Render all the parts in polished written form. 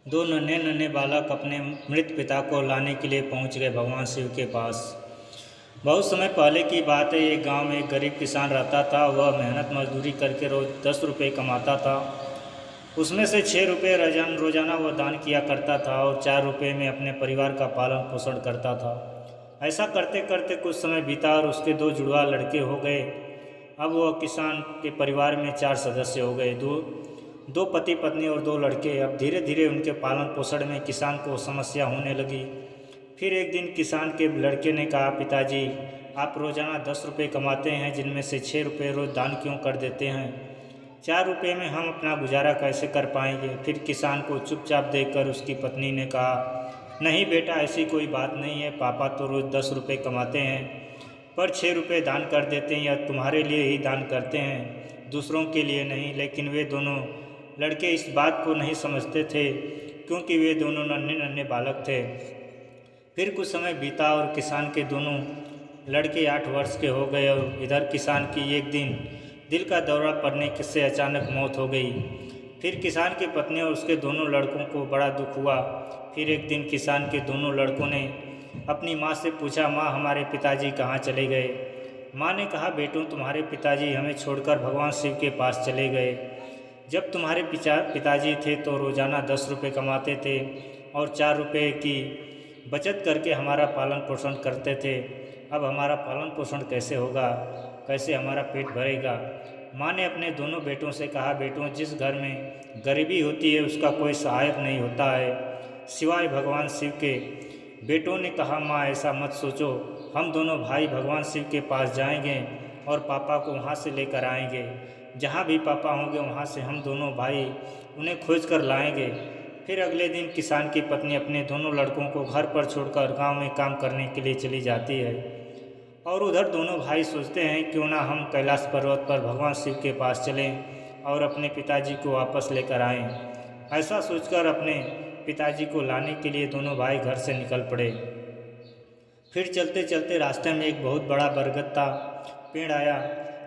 दो नन्हे नन्हे बालक अपने मृत पिता को लाने के लिए पहुंच गए भगवान शिव के पास। बहुत समय पहले की बात है। एक गांव में एक गरीब किसान रहता था। वह मेहनत मजदूरी करके रोज 10 रुपये कमाता था। उसमें से 6 रुपये रोजाना वह दान किया करता था और 4 रुपये में अपने परिवार का पालन पोषण करता था। ऐसा करते करते कुछ समय बीता और उसके दो जुड़वा लड़के हो गए। अब वह किसान के परिवार में 4 सदस्य हो गए, दो दो पति पत्नी और 2 लड़के। अब धीरे धीरे उनके पालन पोषण में किसान को समस्या होने लगी। फिर एक दिन किसान के लड़के ने कहा, पिताजी आप रोज़ाना 10 रुपये कमाते हैं, जिनमें से 6 रुपये रोज़ दान क्यों कर देते हैं? 4 रुपये में हम अपना गुजारा कैसे कर पाएंगे? फिर किसान को चुपचाप देखकर उसकी पत्नी ने कहा, नहीं बेटा, ऐसी कोई बात नहीं है। पापा तो रोज़ 10 रुपये कमाते हैं पर 6 रुपये दान कर देते हैं, या तुम्हारे लिए ही दान करते हैं, दूसरों के लिए नहीं। लेकिन वे दोनों लड़के इस बात को नहीं समझते थे, क्योंकि वे दोनों नन्हे नन्हे बालक थे। फिर कुछ समय बीता और किसान के दोनों लड़के 8 वर्ष के हो गए और इधर किसान की एक दिन दिल का दौरा पड़ने से अचानक मौत हो गई। फिर किसान की पत्नी और उसके दोनों लड़कों को बड़ा दुख हुआ। फिर एक दिन किसान के दोनों लड़कों ने अपनी माँ से पूछा, माँ हमारे पिताजी कहाँ चले गए? माँ ने कहा, बेटों तुम्हारे पिताजी हमें छोड़कर भगवान शिव के पास चले गए। जब तुम्हारे पिताजी थे तो रोज़ाना 10 रुपये कमाते थे और 4 रुपये की बचत करके हमारा पालन पोषण करते थे। अब हमारा पालन पोषण कैसे होगा? कैसे हमारा पेट भरेगा? माँ ने अपने दोनों बेटों से कहा, बेटों जिस घर में गरीबी होती है उसका कोई सहायक नहीं होता है सिवाय भगवान शिव के। बेटों ने कहा, माँ ऐसा मत सोचो, हम दोनों भाई भगवान शिव के पास जाएंगे और पापा को वहाँ से लेकर आएंगे। जहाँ भी पापा होंगे वहाँ से हम दोनों भाई उन्हें खोज कर लाएंगे। फिर अगले दिन किसान की पत्नी अपने दोनों लड़कों को घर पर छोड़कर गांव में काम करने के लिए चली जाती है और उधर दोनों भाई सोचते हैं, क्यों ना हम कैलाश पर्वत पर भगवान शिव के पास चलें और अपने पिताजी को वापस लेकर आएं। ऐसा सोचकर अपने पिताजी को लाने के लिए दोनों भाई घर से निकल पड़े। फिर चलते चलते रास्ते में एक बहुत बड़ा बरगद का पेड़ आया।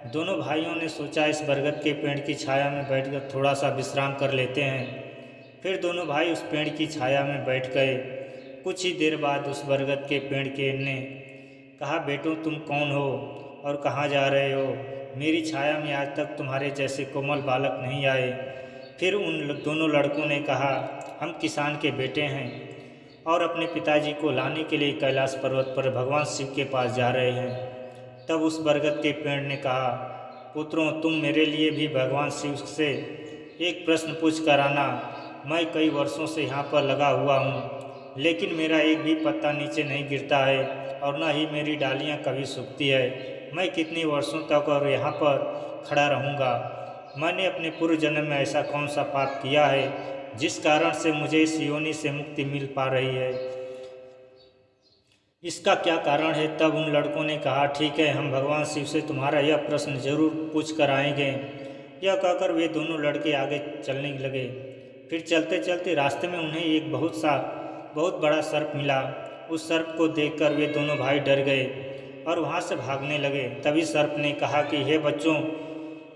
दोनों भाइयों ने सोचा, इस बरगद के पेड़ की छाया में बैठकर थोड़ा सा विश्राम कर लेते हैं। फिर दोनों भाई उस पेड़ की छाया में बैठ गए। कुछ ही देर बाद उस बरगद के पेड़ के ने कहा, बेटों तुम कौन हो और कहाँ जा रहे हो? मेरी छाया में आज तक तुम्हारे जैसे कोमल बालक नहीं आए। फिर उन दोनों लड़कों ने कहा, हम किसान के बेटे हैं और अपने पिताजी को लाने के लिए कैलाश पर्वत पर भगवान शिव के पास जा रहे हैं। तब उस बरगद के पेड़ ने कहा, पुत्रों तुम मेरे लिए भी भगवान शिव से एक प्रश्न पूछ कर आना। मैं कई वर्षों से यहाँ पर लगा हुआ हूँ, लेकिन मेरा एक भी पत्ता नीचे नहीं गिरता है और न ही मेरी डालियाँ कभी सूखती है। मैं कितने वर्षों तक और यहाँ पर खड़ा रहूँगा? मैंने अपने पूर्व जन्म में ऐसा कौन सा पाप किया है जिस कारण से मुझे इस योनि से मुक्ति मिल पा रही है? इसका क्या कारण है? तब उन लड़कों ने कहा, ठीक है, हम भगवान शिव से तुम्हारा यह प्रश्न जरूर पूछ कर आएंगे। यह कहकर वे दोनों लड़के आगे चलने लगे। फिर चलते चलते रास्ते में उन्हें एक बहुत बड़ा सर्प मिला। उस सर्प को देखकर वे दोनों भाई डर गए और वहाँ से भागने लगे। तभी सर्प ने कहा कि हे बच्चों,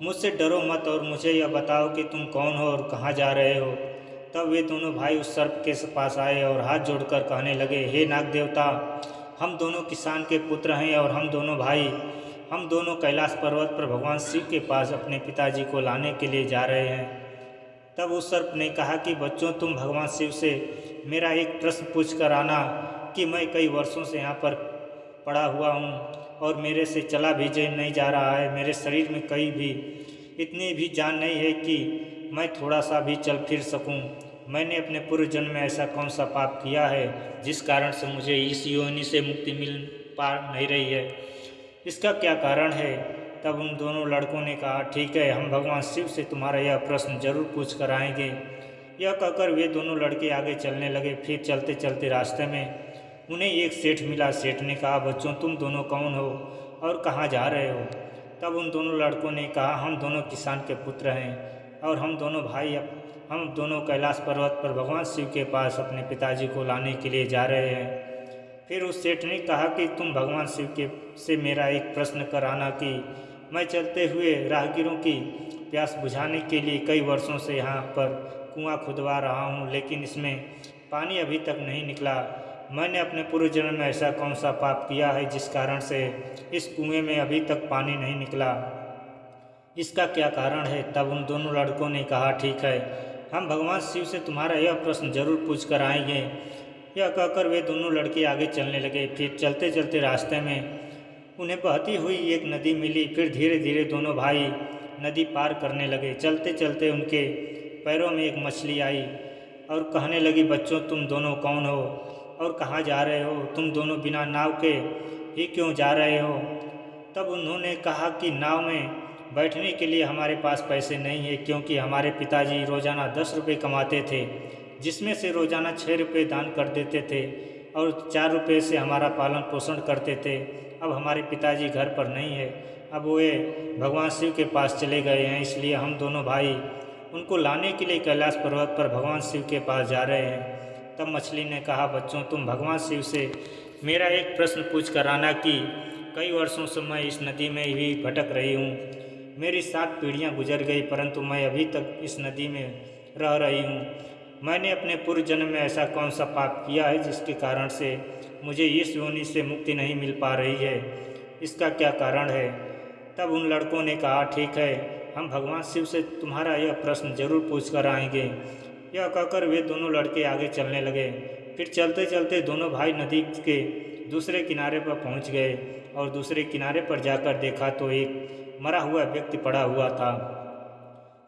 मुझसे डरो मत और मुझे यह बताओ कि तुम कौन हो और कहाँ जा रहे हो। तब वे दोनों भाई उस सर्प के पास आए और हाथ जोड़कर कहने लगे, हे नाग देवता, हम दोनों किसान के पुत्र हैं और हम दोनों कैलाश पर्वत पर भगवान शिव के पास अपने पिताजी को लाने के लिए जा रहे हैं। तब उस सर्प ने कहा कि बच्चों, तुम भगवान शिव से मेरा एक प्रश्न पूछ कर आना कि मैं कई वर्षों से यहाँ पर पड़ा हुआ हूँ और मेरे से चला भी नहीं जा रहा है। मेरे शरीर में इतनी भी जान नहीं है कि मैं थोड़ा सा भी चल फिर सकूँ। मैंने अपने पूर्व जन्म में ऐसा कौन सा पाप किया है जिस कारण से मुझे इस योनि से मुक्ति मिल पा नहीं रही है? इसका क्या कारण है? तब उन दोनों लड़कों ने कहा, ठीक है, हम भगवान शिव से तुम्हारा यह प्रश्न जरूर पूछ कर आएंगे। यह कहकर वे दोनों लड़के आगे चलने लगे। फिर चलते चलते रास्ते में उन्हें एक सेठ मिला। सेठ ने कहा, बच्चों तुम दोनों कौन हो और कहाँ जा रहे हो? तब उन दोनों लड़कों ने कहा, हम दोनों किसान के पुत्र हैं और हम दोनों कैलाश पर्वत पर भगवान शिव के पास अपने पिताजी को लाने के लिए जा रहे हैं। फिर उस सेठ ने कहा कि तुम भगवान शिव से मेरा एक प्रश्न कर आना कि मैं चलते हुए राहगीरों की प्यास बुझाने के लिए कई वर्षों से यहाँ पर कुआं खुदवा रहा हूँ, लेकिन इसमें पानी अभी तक नहीं निकला। मैंने अपने पूर्व जन्म में ऐसा कौन सा पाप किया है जिस कारण से इस कुएं में अभी तक पानी नहीं निकला? इसका क्या कारण है? तब उन दोनों लड़कों ने कहा, ठीक है, हम भगवान शिव से तुम्हारा यह प्रश्न जरूर पूछ कर आएंगे। यह कहकर वे दोनों लड़के आगे चलने लगे। फिर चलते चलते रास्ते में उन्हें बहती हुई एक नदी मिली। फिर धीरे धीरे दोनों भाई नदी पार करने लगे। चलते चलते उनके पैरों में एक मछली आई और कहने लगी, बच्चों तुम दोनों कौन हो और कहाँ जा रहे हो? तुम दोनों बिना नाव के ही क्यों जा रहे हो? तब उन्होंने कहा कि नाव में बैठने के लिए हमारे पास पैसे नहीं है, क्योंकि हमारे पिताजी रोज़ाना 10 रुपये कमाते थे, जिसमें से रोज़ाना 6 रुपये दान कर देते थे और 4 रुपये से हमारा पालन पोषण करते थे। अब हमारे पिताजी घर पर नहीं है, अब वे भगवान शिव के पास चले गए हैं, इसलिए हम दोनों भाई उनको लाने के लिए कैलाश पर्वत पर भगवान शिव के पास जा रहे हैं। तब मछली ने कहा, बच्चों तुम भगवान शिव से मेरा एक प्रश्न पूछ कर आना कि कई वर्षों से मैं इस नदी में ही भटक रही हूँ। मेरी 7 पीढ़ियाँ गुजर गई, परंतु मैं अभी तक इस नदी में रह रही हूँ। मैंने अपने पूर्व जन्म में ऐसा कौन सा पाप किया है जिसके कारण से मुझे इस योनि से मुक्ति नहीं मिल पा रही है? इसका क्या कारण है? तब उन लड़कों ने कहा, ठीक है, हम भगवान शिव से तुम्हारा यह प्रश्न जरूर पूछ कर आएंगे। यह कहकर वे दोनों लड़के आगे चलने लगे। फिर चलते चलते दोनों भाई नदी के दूसरे किनारे पर पहुंच गए और दूसरे किनारे पर जाकर देखा तो एक मरा हुआ व्यक्ति पड़ा हुआ था।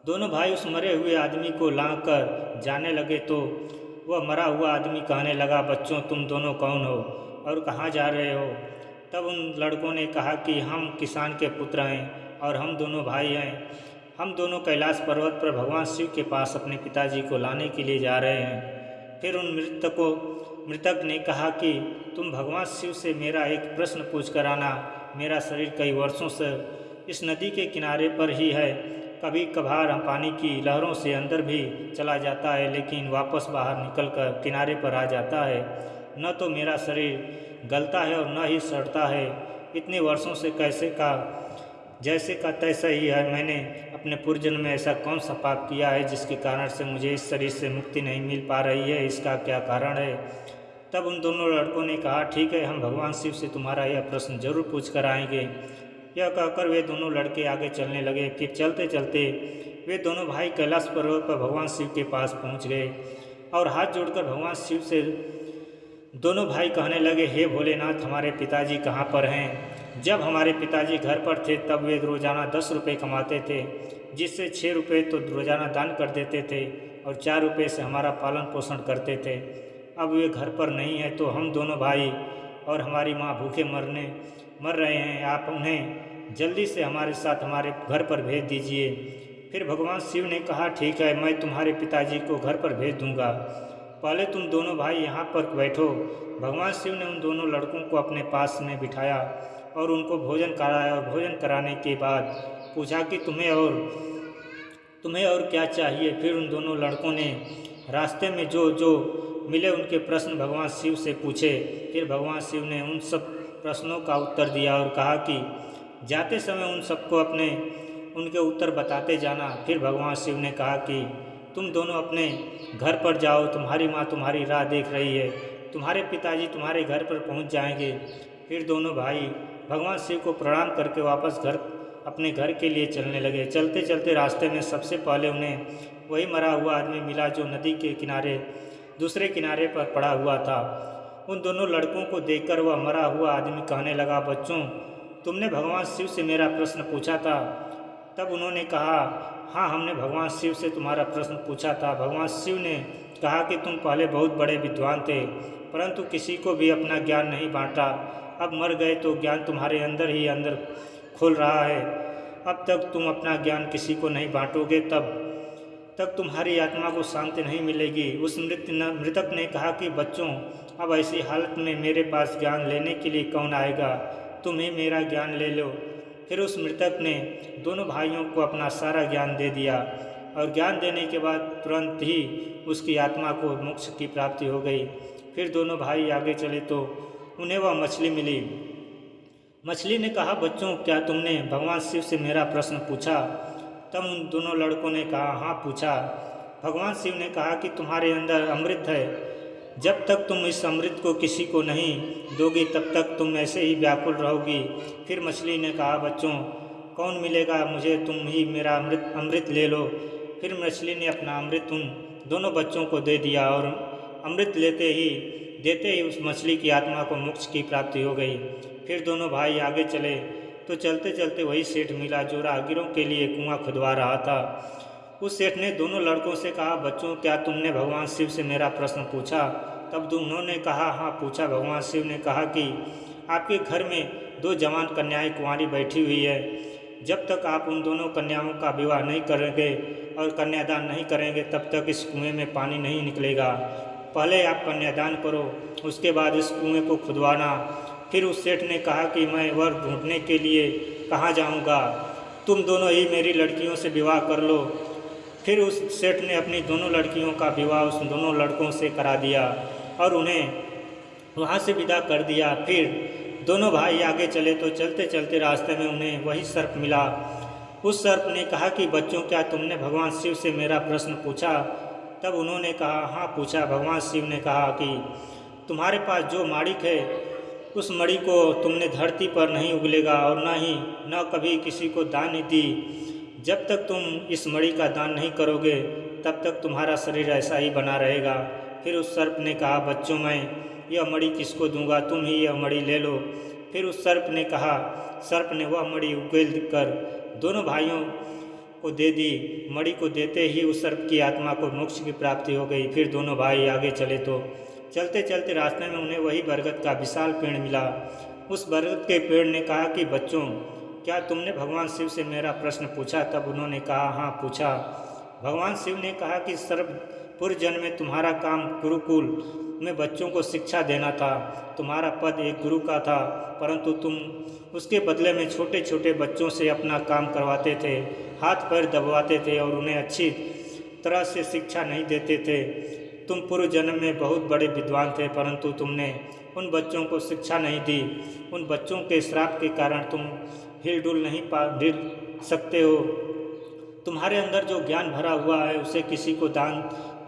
दोनों भाई उस मरे हुए आदमी को लांघ कर जाने लगे तो वह मरा हुआ आदमी कहने लगा, बच्चों तुम दोनों कौन हो और कहाँ जा रहे हो? तब उन लड़कों ने कहा कि हम किसान के पुत्र हैं और हम दोनों भाई हैं। हम दोनों कैलाश पर्वत पर भगवान शिव के पास अपने पिताजी को लाने के लिए जा रहे हैं। फिर उन मृतक ने कहा कि तुम भगवान शिव से मेरा एक प्रश्न पूछ कर आना। मेरा शरीर कई वर्षों से इस नदी के किनारे पर ही है। कभी कभार पानी की लहरों से अंदर भी चला जाता है, लेकिन वापस बाहर निकलकर किनारे पर आ जाता है। न तो मेरा शरीर गलता है और न ही सड़ता है। इतने वर्षों से कैसे का जैसे का तैसा ही है। मैंने अपने पूर्वजन्म में ऐसा कौन सा पाप किया है जिसके कारण से मुझे इस शरीर से मुक्ति नहीं मिल पा रही है? इसका क्या कारण है? तब उन दोनों लड़कों ने कहा, ठीक है, हम भगवान शिव से तुम्हारा यह प्रश्न जरूर पूछ कर आएंगे। यह कहकर वे दोनों लड़के आगे चलने लगे। फिर चलते चलते वे दोनों भाई कैलाश पर्वत पर भगवान शिव के पास पहुंच गए और हाथ जोड़कर भगवान शिव से दोनों भाई कहने लगे, हे भोलेनाथ, हमारे पिताजी कहाँ पर हैं? जब हमारे पिताजी घर पर थे तब वे रोज़ाना 10 रुपये कमाते थे, जिससे 6 रुपये तो रोज़ाना दान कर देते थे और 4 रुपये से हमारा पालन पोषण करते थे। अब वे घर पर नहीं है तो हम दोनों भाई और हमारी माँ भूखे मर रहे हैं। आप उन्हें जल्दी से हमारे साथ हमारे घर पर भेज दीजिए। फिर भगवान शिव ने कहा, ठीक है, मैं तुम्हारे पिताजी को घर पर भेज दूंगा। पहले तुम दोनों भाई यहाँ पर बैठो। भगवान शिव ने उन दोनों लड़कों को अपने पास में बिठाया और उनको भोजन कराया और भोजन कराने के बाद पूछा कि तुम्हें और क्या चाहिए। फिर उन दोनों लड़कों ने रास्ते में जो मिले उनके प्रश्न भगवान शिव से पूछे। फिर भगवान शिव ने उन सब प्रश्नों का उत्तर दिया और कहा कि जाते समय उन सबको उनके उत्तर बताते जाना। फिर भगवान शिव ने कहा कि तुम दोनों अपने घर पर जाओ, तुम्हारी माँ तुम्हारी राह देख रही है, तुम्हारे पिताजी तुम्हारे घर पर पहुँच जाएंगे। फिर दोनों भाई भगवान शिव को प्रणाम करके वापस अपने घर के लिए चलने लगे। चलते चलते रास्ते में सबसे पहले उन्हें वही मरा हुआ आदमी मिला जो नदी के किनारे दूसरे किनारे पर पड़ा हुआ था। उन दोनों लड़कों को देखकर वह मरा हुआ आदमी कहने लगा, बच्चों तुमने भगवान शिव से मेरा प्रश्न पूछा था? तब उन्होंने कहा, हाँ, हमने भगवान शिव से तुम्हारा प्रश्न पूछा था। भगवान शिव ने कहा कि तुम पहले बहुत बड़े विद्वान थे, परंतु किसी को भी अपना ज्ञान नहीं बांटा। अब मर गए तो ज्ञान तुम्हारे अंदर ही अंदर खोल रहा है। अब तक तुम अपना ज्ञान किसी को नहीं बांटोगे तब तक तुम्हारी आत्मा को शांति नहीं मिलेगी। उस मृतक ने कहा कि बच्चों, अब ऐसी हालत में मेरे पास ज्ञान लेने के लिए कौन आएगा? तुम ही मेरा ज्ञान ले लो। फिर उस मृतक ने दोनों भाइयों को अपना सारा ज्ञान दे दिया और ज्ञान देने के बाद तुरंत ही उसकी आत्मा को मोक्ष की प्राप्ति हो गई। फिर दोनों भाई आगे चले तो उन्हें वह मछली मिली। मछली ने कहा, बच्चों क्या तुमने भगवान शिव से मेरा प्रश्न पूछा? तब उन दोनों लड़कों ने कहा, हाँ पूछा। भगवान शिव ने कहा कि तुम्हारे अंदर अमृत है, जब तक तुम इस अमृत को किसी को नहीं दोगी तब तक तुम ऐसे ही व्याकुल रहोगी। फिर मछली ने कहा, बच्चों कौन मिलेगा मुझे, तुम ही मेरा अमृत ले लो। फिर मछली ने अपना अमृत उन दोनों बच्चों को दे दिया और अमृत देते ही उस मछली की आत्मा को मोक्ष की प्राप्ति हो गई। फिर दोनों भाई आगे चले तो चलते चलते वही सेठ मिला जो राहगीरों के लिए कुआं खुदवा रहा था। उस सेठ ने दोनों लड़कों से कहा, बच्चों क्या तुमने भगवान शिव से मेरा प्रश्न पूछा? तब उन्होंने कहा, हाँ पूछा। भगवान शिव ने कहा कि आपके घर में 2 जवान कन्याएं कुंवारी बैठी हुई है, जब तक आप उन दोनों कन्याओं का विवाह नहीं करेंगे और कन्यादान नहीं करेंगे तब तक इस कुएं में पानी नहीं निकलेगा। पहले आप कन्यादान करो, उसके बाद इस कुएं को खुदवाना। फिर उस सेठ ने कहा कि मैं वर ढूंढने के लिए कहाँ जाऊँगा, तुम दोनों ही मेरी लड़कियों से विवाह कर लो। फिर उस सेठ ने अपनी दोनों लड़कियों का विवाह उस दोनों लड़कों से करा दिया और उन्हें वहाँ से विदा कर दिया। फिर दोनों भाई आगे चले तो चलते चलते रास्ते में उन्हें वही सर्प मिला। उस सर्प ने कहा कि बच्चों क्या तुमने भगवान शिव से मेरा प्रश्न पूछा? तब उन्होंने कहा, हाँ पूछा। भगवान शिव ने कहा कि तुम्हारे पास जो माणिक है उस मणि को तुमने धरती पर नहीं उगलेगा और न कभी किसी को दान दी। जब तक तुम इस मणि का दान नहीं करोगे तब तक तुम्हारा शरीर ऐसा ही बना रहेगा। फिर उस सर्प ने कहा, बच्चों मैं यह मणि किसको दूंगा, तुम ही यह मणि ले लो। फिर उस सर्प ने वह मणि उगेल कर दोनों भाइयों को दे दी। मणि को देते ही उस सर्प की आत्मा को मोक्ष की प्राप्ति हो गई। फिर दोनों भाई आगे चले तो चलते चलते रास्ते में उन्हें वही बरगद का विशाल पेड़ मिला। उस बरगद के पेड़ ने कहा कि बच्चों क्या तुमने भगवान शिव से मेरा प्रश्न पूछा? तब उन्होंने कहा, हाँ पूछा। भगवान शिव ने कहा कि पूर्व जन्म में तुम्हारा काम गुरुकुल में बच्चों को शिक्षा देना था। तुम्हारा पद एक गुरु का था, परंतु तुम उसके बदले में छोटे छोटे बच्चों से अपना काम करवाते थे, हाथ पैर दबवाते थे और उन्हें अच्छी तरह से शिक्षा नहीं देते थे। तुम पूर्व जन्म में बहुत बड़े विद्वान थे, परंतु तुमने उन बच्चों को शिक्षा नहीं दी। उन बच्चों के श्राप के कारण तुम हिल सकते हो। तुम्हारे अंदर जो ज्ञान भरा हुआ है उसे किसी को दान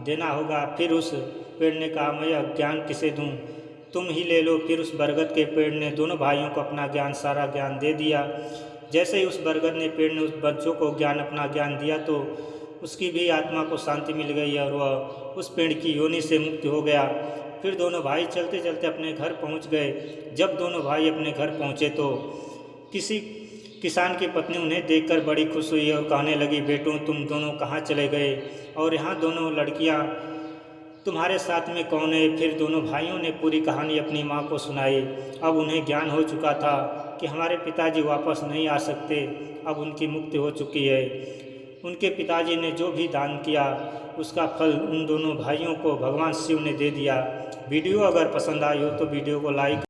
देना होगा। फिर उस पेड़ ने कहा, मैं यह ज्ञान किसे दूं, तुम ही ले लो। फिर उस बरगद के पेड़ ने दोनों भाइयों को अपना सारा ज्ञान दे दिया। जैसे ही उस बरगद ने पेड़ ने उस बच्चों को अपना ज्ञान दिया तो उसकी भी आत्मा को शांति मिल गई और वह उस पेड़ की योनि से मुक्त हो गया। फिर दोनों भाई चलते चलते अपने घर पहुंच गए। जब दोनों भाई अपने घर पहुंचे तो किसी किसान की पत्नी उन्हें देखकर बड़ी खुश हुई और कहने लगी, बेटों तुम दोनों कहाँ चले गए और यहाँ दोनों लड़कियाँ तुम्हारे साथ में कौन है? फिर दोनों भाइयों ने पूरी कहानी अपनी माँ को सुनाई। अब उन्हें ज्ञान हो चुका था कि हमारे पिताजी वापस नहीं आ सकते, अब उनकी मुक्ति हो चुकी है। उनके पिताजी ने जो भी दान किया उसका फल उन दोनों भाइयों को भगवान शिव ने दे दिया। वीडियो अगर पसंद आई हो तो वीडियो को लाइक